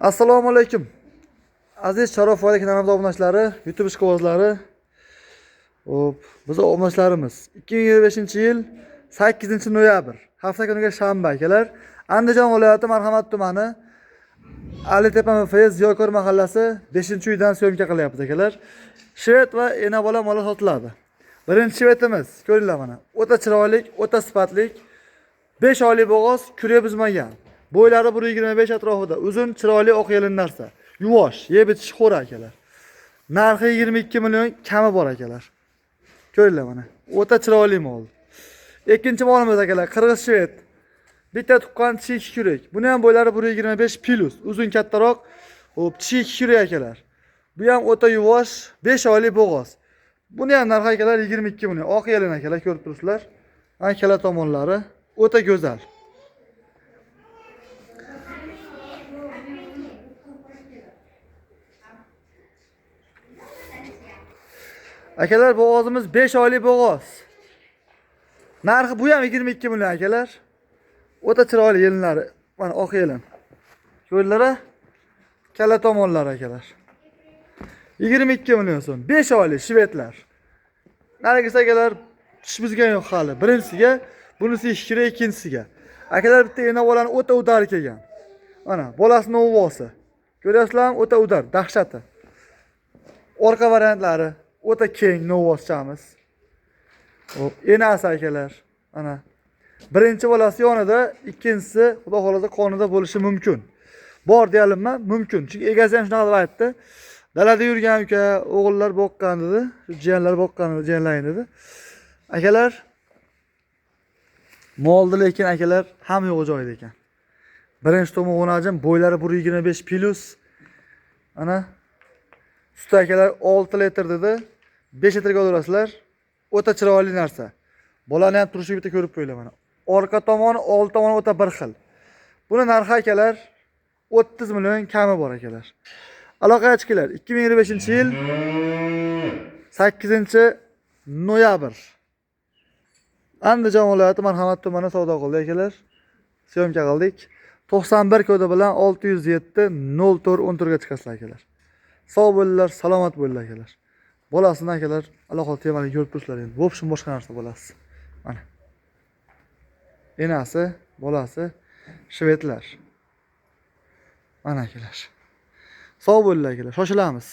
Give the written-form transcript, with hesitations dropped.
Assalomu alaykum. Aziz Sharof Foyda kanalimiz obunachilari, YouTube ishqibozlari. Hop, bizning obunachlarimiz 2025-yil 8-noyabr, hafta kuniga shanba akalar, Andijon viloyati Marhamat tumani Alitepa MFS Ziyoko'r mahallasi 5-uydan syomka qilyapmiz akalar. Shvet va ena bola mola sotiladi. Birinchi shvetimiz, ko'ringlar mana. O'ta chiroyli, o'ta sifatli, 5 oylik bo'g'oz, kure buzmagan. Bo'ylari 1.25 atrofida, uzun, chiroyli oq yelin narsa. Yuvosh, yeb itish xo'ra akalar. Narxi 22 million, kami bor akalar. Ko'ringlar mana. O'ta chiroyli mol. Ikkinchi molimiz akalar, qirg'iz shvet. Bitta tuqqan chik kurak. Buni ham bo'ylari 1.25 plus, uzun kattaroq, hop, chik kurak akalar. Bu ham o'ta yuvosh, 5 oylik bo'g'oz. Buni ham narxi akalar 22 million. Oq yelin akalar, ko'rib turibsizlar. Akala tomonlari o'ta go'zal. Akalar, bo'g'ozimiz 5 oylik bo'g'oz. Narxi bu ham 22 million akalar. O'ta chiroyli yelinlari. Mana oq yelin. Ko'rlar-a? Kala tomonlar akalar. 22 million so'm. 5 oylik shvetlar. Narigisi akalar tish buzgan yo'q hali. Birinchisiga, bunisi ikkira, ikkinchisiga. Akalar bitta ena bolani o'ta udar kelgan. Mana bolasini uvosi. Ko'ryapsizlarmi? O'ta udar, dahshati. Orqa variantlari o'ta keng novoschamiz. Hop, enasi akalar. Ana. Birinchi bolasi yonida, ikkinchisi xudo xolasa qonida bo'lishi mumkin. Bor deyalimmi? Mumkin. Chunki egasi ham shunaqa deb aytdi. Dalada yurgan uka, o'g'illar boqqan dedi. Jiyanlar boqqan dedi, jiyanlaring dedi. Akalar, moldi lekin akalar ham yo'q joyida ekan. Birinchi tomog'on hajm, bo'ylari 1.25 plus. Ana suti akalar 6 litr dedi. 5 litrga olasizlar. O'ta chiroyli narsa. Bolani ham turishi bitta ko'rib qo'yinglar mana. Orqa tomoni, old tomoni o'ta bir xil. Buni narxi akalar 30 million, kami bor akalar. Aloqaga chiqinglar. 2025-yil 8-noyabr. Andijon viloyati Marhamat tumani savdo qildi akalar. Syomka qildik. 91 kodi bilan 607 04 ga chiqasizlar akalar. Sog' bo'linglar, salomat bo'linglar akalar. Bolasini akalar, alohida temani ko'rib turibsizlar endi. Bo'pshim boshqa narsa bo'lasiz. Mana. Enasi, bolasi shvetlar. Mana akalar. Sog' bo'linglar akalar, shoshilamiz.